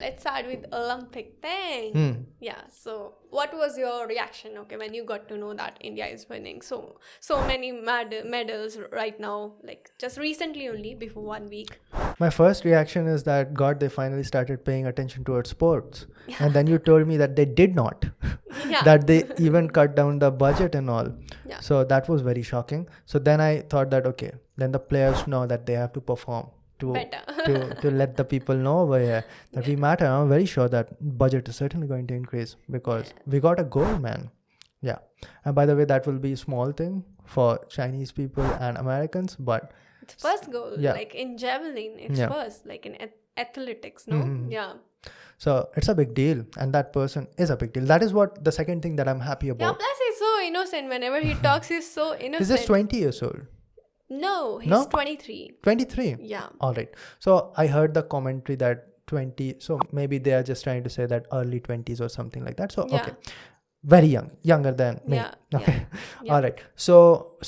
Let's start with Olympic thing. Yeah. So, what was your reaction? Okay, when you got to know that India is winning so many medals right now, like just recently only before 1 week. My first reaction is that God, they finally started paying attention towards sports. Yeah. And then you told me that they did not, Yeah. that they even cut down the budget and all. Yeah. So that was very shocking. So then I thought that, okay, then the players know that they have to perform to Better. to let the people know over here that we matter. I'm very sure that budget is certainly going to increase because we got a goal, man. Yeah. And by the way, that will be a small thing for Chinese people and Americans, but It's first goal. Yeah. Like in javelin, it's Yeah. first. Like in athletics, no? Yeah. So it's a big deal, and that person is a big deal. That is what the second thing that I'm happy Yeah. about. Plus, he's so innocent. Whenever he talks, he's so innocent. He's just 20 years old. No, he's No? 23. 23. Yeah. All right. So I heard the commentary that 20. So maybe they are just trying to say that early 20s or something like that. So Yeah. okay. Very young, younger than me. Yeah, Okay. Yeah. All right. So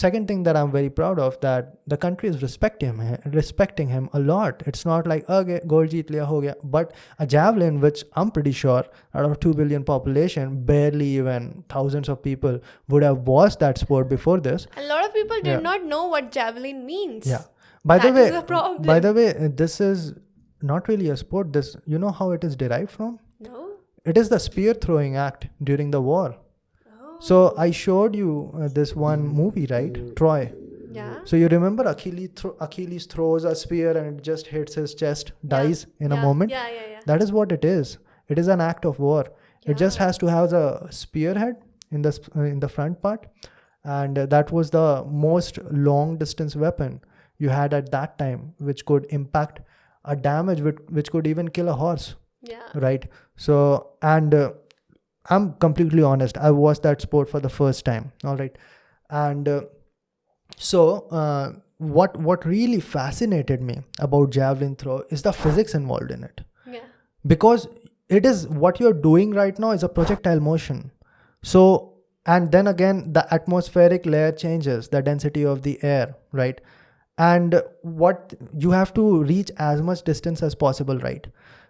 second thing that I'm very proud of, that the country is respecting him a lot. It's not like, okay, gold jeet liya, ho gaya. But a javelin, which I'm pretty sure out of 2 billion population, barely even thousands of people would have watched that sport before this. A lot of people did Yeah. not know what javelin means. Yeah. By That the is the problem. way, this is not really a sport. This, you know how it is derived from? No? It is the spear throwing act during the war. Oh. So I showed you this one movie, right? Troy. Yeah. So you remember Achilles throws a spear and it just hits his chest, dies in a moment. Yeah. That is what it is. It is an act of war. It just Yeah. has to have a spearhead in the front part, and that was the most long distance weapon you had at that time, which could impact a damage which could even kill a horse. Yeah. Right. So, and I'm completely honest, I watched that sport for the first time. All right. And what really fascinated me about javelin throw is the physics involved in it, Yeah. because it is what you're doing right now is a projectile motion. So, and then again, the atmospheric layer changes the density of the air, right? And what you have to reach as much distance as possible, right?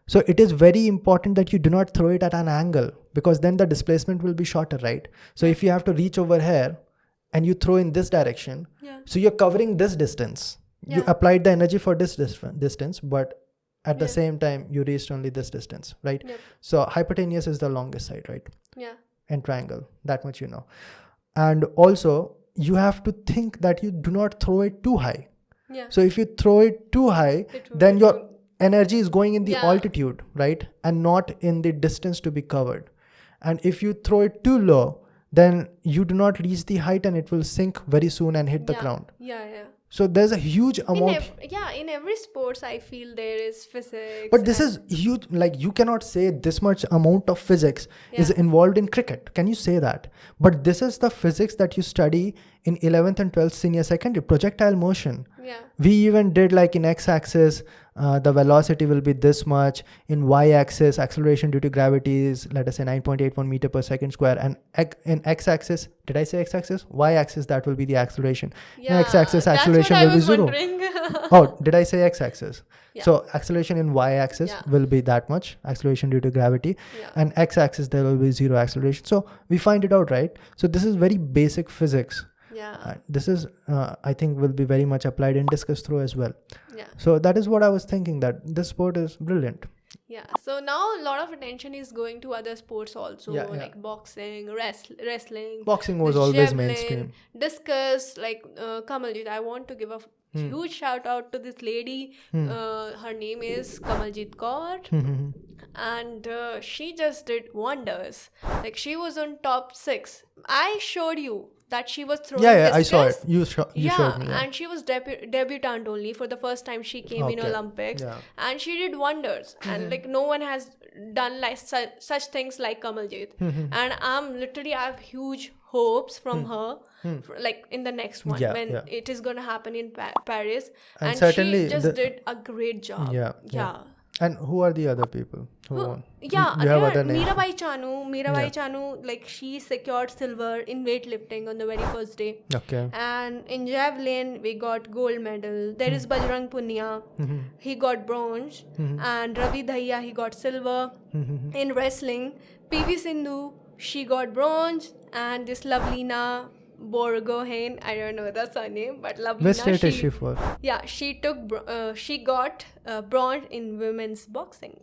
So it is very important that you do not throw it at an angle, because then the displacement will be shorter, right? So if you have to reach over here and you throw in this direction, Yeah. so you're covering this distance. You Yeah. applied the energy for this distance, but at the Yeah. same time, you reached only this distance, right? Yep. So hypotenuse is the longest side, right? Yeah. And triangle, that much you know. And also, you have to think that you do not throw it too high. Yeah. So if you throw it too high, It will then be your good. energy is going in the Yeah. altitude, right? And not in the distance to be covered. And if you throw it too low, then you do not reach the height and it will sink very soon and hit the Yeah. ground. Yeah. So there's a huge amount. In every sports, I feel there is physics. But this and- is huge. Like, you cannot say this much amount of physics is Yeah. involved in cricket. Can you say that? But this is the physics that you study in 11th and 12th senior secondary, projectile motion. Yeah. We even did, like, in x-axis, the velocity will be this much. In y-axis, acceleration due to gravity is, let us say, 9.81 meter per second square. And in x-axis, did I say x-axis? Y-axis, that will be the acceleration. Yeah. In x-axis, That's acceleration what I will be was zero. wondering. Oh, did I say x-axis? Yeah. So acceleration in y-axis Yeah. will be that much, acceleration due to gravity. Yeah. And x-axis, there will be zero acceleration. So we find it out, right? So this is very basic physics. Yeah. This is, I think, will be very much applied in discus throw as well. Yeah. So that is what I was thinking, that this sport is brilliant. Yeah. So now a lot of attention is going to other sports also, Yeah. like boxing, wrestling, Boxing was the always javelin, mainstream. discus. Like Kamaljit, I want to give a huge shout out to this lady. Her name is Kamaljit Kaur. And she just did wonders. Like, she was on top 6. I showed you that she was throwing Yeah, I saw it. discus. You showed me. Yeah. And she was debutant only for the first time she came in Okay. Olympics. Yeah. And she did wonders. And like, no one has done like such things like Kamaljit. And I have huge hopes from her, like in the next one, Yeah, when yeah. it is going to happen in Paris. And And certainly she just did a great job. Yeah. And who are the other people who won? Yeah, You have other names. Mirabai Chanu, like she secured silver in weightlifting on the very first day. Okay. And in javelin, we got gold medal. There is Bajrang Punia, he got bronze. And Ravi Dahiya, he got silver. In wrestling, PV Sindhu, she got bronze. And this Lavlina Borgohain, I don't know that's her name, but Lavlina. Which state is she for? Yeah, she got bronze in women's boxing.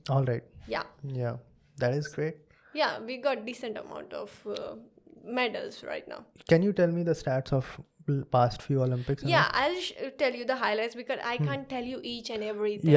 All right. Yeah. Yeah, that is great. Yeah, we got decent amount of medals right now. Can you tell me the stats of past few Olympics? Yeah, I'll tell you the highlights because I can't tell you each and everything.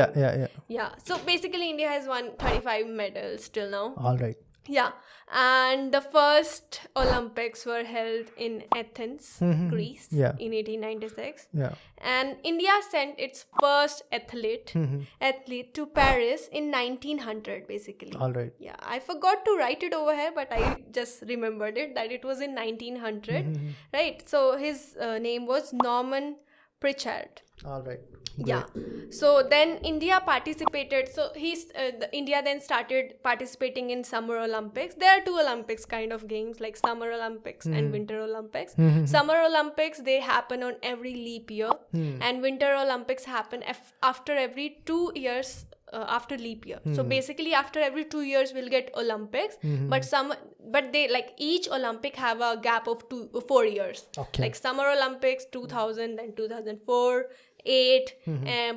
Yeah. So basically, India has won 35 medals till now. All right. Yeah, and the first Olympics were held in Athens, Greece, in 1896. Yeah. And India sent its first athlete to Paris in 1900, basically. All right. Yeah, I forgot to write it over here, but I just remembered it that it was in 1900, right? So his name was Norman Pritchard. All right. Great. Yeah. So then India participated. So India then started participating in Summer Olympics. There are two Olympics kind of games, like Summer Olympics and Winter Olympics. Summer Olympics, they happen on every leap year, and Winter Olympics happen after every 2 years. After leap year. So basically after every 2 years we'll get Olympics, but they like each Olympic have a gap of 4 years. Okay. Like Summer Olympics 2000 and 2004, 8,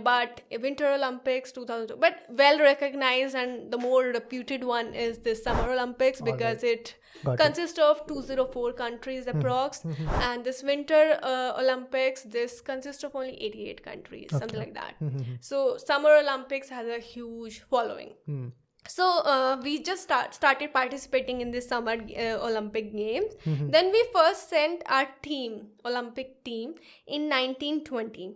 but Winter Olympics 2002. But well recognized and the more reputed one is this Summer Olympics because it consists of 204 countries approx, and this Winter Olympics, this consists of only 88 countries, something like that. So Summer Olympics has a huge following. So we just started participating in this Summer Olympic Games. Then we first sent our Olympic team in 1920.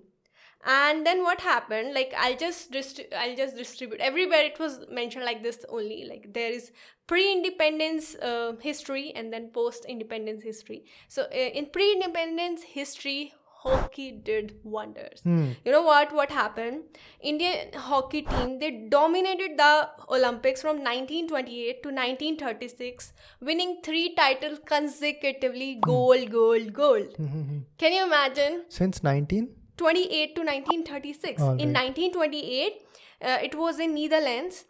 And then what happened, like I'll just distribute everywhere. It was mentioned like this only, like there is pre-independence history and then post-independence history. So in pre-independence history, hockey did wonders. You know what happened? Indian hockey team, they dominated the Olympics from 1928 to 1936, winning 3 titles consecutively, gold. Can you imagine? Since 1928 to 1936. All right. In 1928, it was in Netherlands,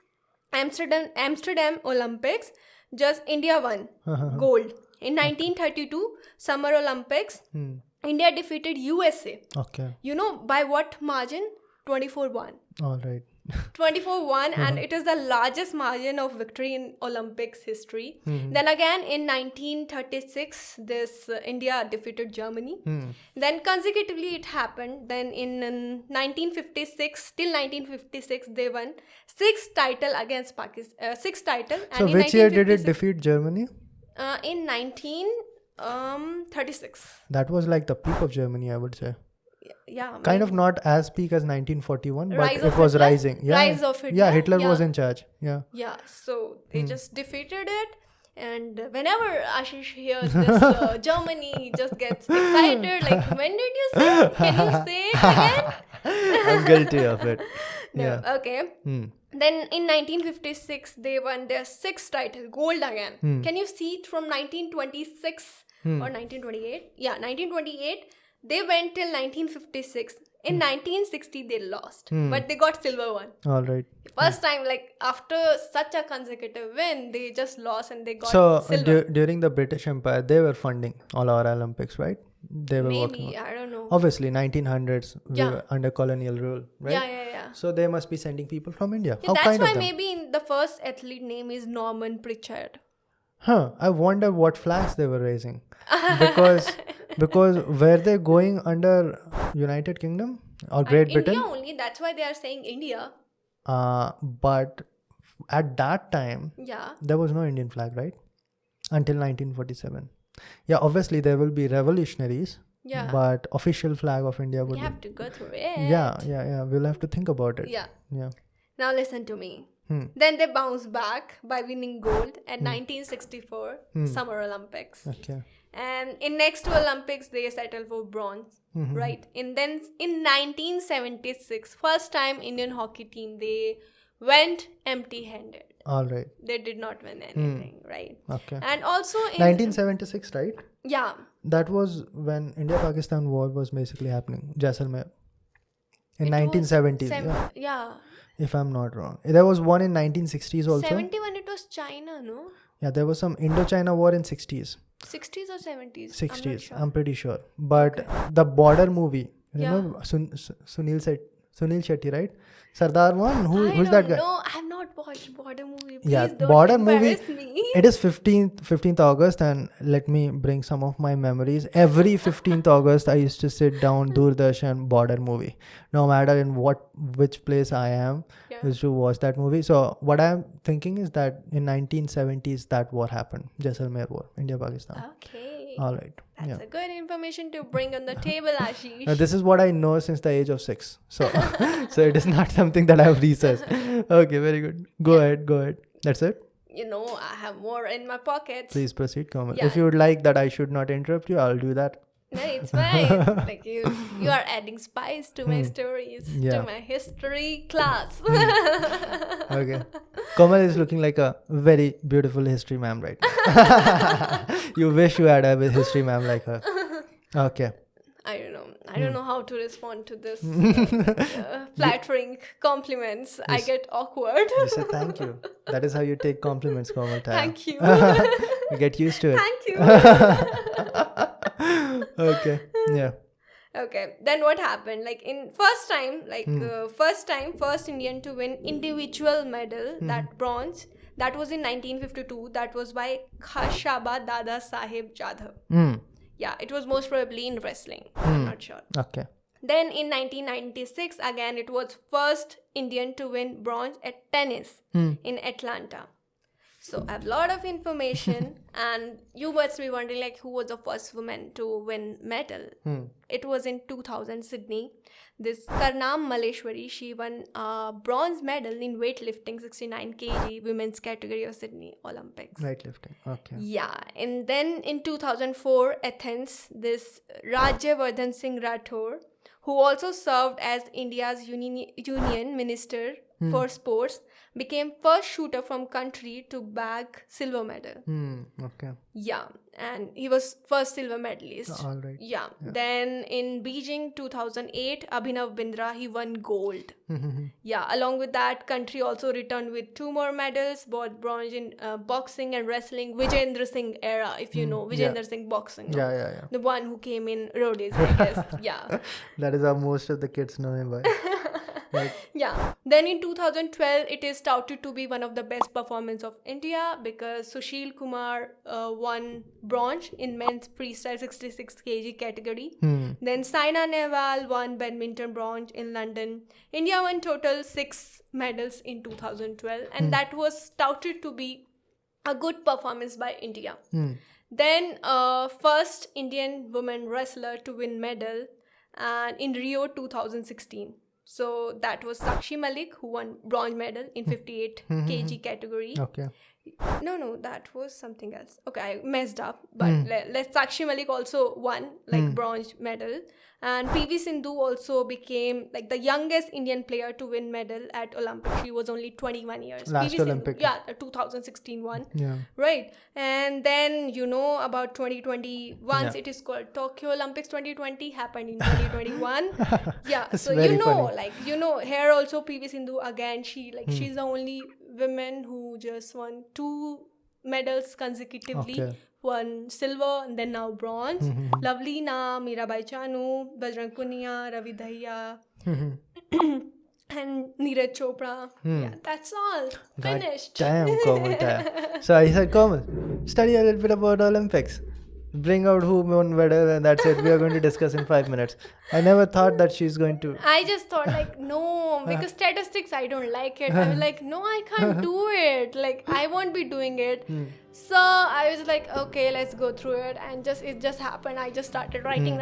Amsterdam Olympics. Just India won gold. In 1932, Summer Olympics, India defeated USA. Okay. You know by what margin? 24-1. All right. 24-1, and it is the largest margin of victory in Olympics history. Then again in 1936, this India defeated Germany. Then consecutively it happened. Then in 1956, till 1956, they won 6 title against Pakistan. 6 title. So which year did it defeat Germany? In 1936. That was like the peak of Germany, I would say. Yeah, kind of not as peak as 1941, but Rise it of was Hitler? rising. Yeah, Rise of Hitler? Yeah, Hitler Yeah. was in charge. Yeah. Yeah, so they just defeated it. And whenever Ashish hears this Germany, he just gets excited. Like, when did you say? Can you say it again? I'm guilty of it. No, Yeah. okay. Then in 1956, they won their 6th title, gold again. Can you see it from 1926 or 1928? Yeah, 1928. They went till 1956. In 1960, they lost, but they got silver one. All right. First time, like after such a consecutive win, they just lost and they got So silver. during the British Empire, they were funding all our Olympics, right? They were working. Maybe, I don't know. Obviously, 1900s, we Yeah. were under colonial rule, right? Yeah. So they must be sending people from India. Yeah, How that's kind why of them? maybe in the first athlete name is Norman Pritchard. Huh? I wonder what flags they were raising, because were they going under United Kingdom or Great Britain? India only. That's why they are saying India. But at that time, Yeah. there was no Indian flag, right? Until 1947. Yeah, obviously there will be revolutionaries. Yeah. But official flag of India would We have to go through it. Yeah. We'll have to think about it. Yeah. Yeah. Now listen to me. Then they bounced back by winning gold at 1964 Summer Olympics. Okay. And in next two Olympics, they settled for bronze, right? And then in 1976, first time Indian hockey team, they went empty-handed. All right. They did not win anything, right? Okay. And also in 1976, right? yeah, That was when India-Pakistan war was basically happening. Jaisalmer. In it 1970s. was Yeah. If I'm not wrong. There was one in 1960s also. 71 it was China, no? Yeah, there was some Indo-China war in 60s. 60s or 70s? 60s. I'm not pretty sure. But the border movie, Yeah. remember Sunil Shetty, right? Sardar one. sure. Who's that guy? No, I have not watched Border movie. Please Yeah, don't Border movie. embarrass me. It is 15th August, and let me bring some of my memories. Every 15th August, I used to sit down Doordarshan Border movie. No matter in which place I am, Yeah. used to watch that movie. So what I'm thinking is that in 1970s, that war happened. Jaisalmer war, India-Pakistan. Okay. All right. That's a good information to bring on the table, Ashish. Now, this is what I know since the age of 6. So, so it is not something that I have researched. Okay, very good. Go ahead. That's it. You know, I have more in my pockets. Please proceed, Komal. Yeah. If you would like that I should not interrupt you, I'll do that. No, it's fine. Like you are adding spice to my stories, Yeah. to my history class. Okay. Komal is looking like a very beautiful history ma'am right now. You wish you had a history ma'am like her. Okay. I don't know. I don't know how to respond to this flattering compliments. I get awkward. You say thank you. That is how you take compliments, Komal Taya. Thank you. You get used to it. Thank you. Okay. Yeah. Okay. Then what happened? Like in first Indian to win individual medal, that bronze, that was in 1952. That was by Khashaba Dada Saheb Jadhav. Yeah, it was most probably in wrestling. I'm not sure. Okay. Then in 1996, again, it was first Indian to win bronze at tennis in Atlanta. So I have a lot of information, and you must be wondering, like, who was the first woman to win medal? It was in 2000 Sydney. This Karnam Maleshwari, she won a bronze medal in weightlifting 69 kg women's category of Sydney Olympics. Weightlifting. Okay. Yeah, and then in 2004 Athens, this Rajyavardhan Singh Rathore, who also served as India's union minister for sports, became first shooter from country to bag silver medal. Okay. Yeah, and he was first silver medalist. All right. Yeah. Then in Beijing 2008, Abhinav Bindra, he won gold. Yeah, along with that, country also returned with 2 more medals, both bronze in boxing and wrestling. Vijayendra Singh era, if you know Vijayendra Singh boxing. No? Yeah. The one who came in roadies, I guess. Yeah. That is how most of the kids know him by. Right. Yeah. Then in 2012, it is touted to be one of the best performances of India because Sushil Kumar won bronze in men's freestyle 66 kg category. Then Saina Nehwal won badminton bronze in London. India won total 6 medals in 2012, and that was touted to be a good performance by India. Then first Indian woman wrestler to win medal and in Rio 2016. So that was Sakshi Malik, who won bronze medal in 58 kg category. Okay. No, that was something else. Okay, I messed up. But Sakshi Malik also won bronze medal. And PV Sindhu also became like the youngest Indian player to win medal at Olympics. She was only 21 years. Last Olympic. Yeah, the 2016 one. Yeah. Right. And then you know about 2020. Once it is called Tokyo Olympics 2020 happened in 2021. Yeah. So you know, funny. Here also PV Sindhu again. She's the only woman who just won 2 medals consecutively. Okay. One silver and then now bronze. Lavleena, Mirabai Chanu, Bajrang Punia, Ravi Dahiya, and Neeraj Chopra. Yeah, that's all. Finished. Damn, Komal Taya. So I said, Komal, study a little bit about Olympics. Bring out who won medal and that's it. We are going to discuss in 5 minutes. I never thought that she's going to. I just thought no, because statistics, I don't like it. I was like, no, I can't do it. Like, I won't be doing it. So I was like, okay, let's go through it. And it just happened. I just started writing.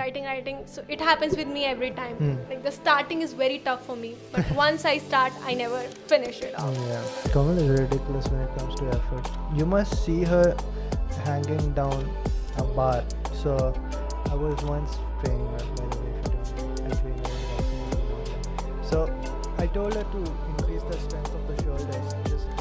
So it happens with me every time. Like the starting is very tough for me. But once I start, I never finish it off. Yeah. Komal is ridiculous when it comes to effort. You must see her hanging down a bar. So I was once training her, by the way, if you don't. I train her in boxing. So I told her to increase the strength of the shoulders, just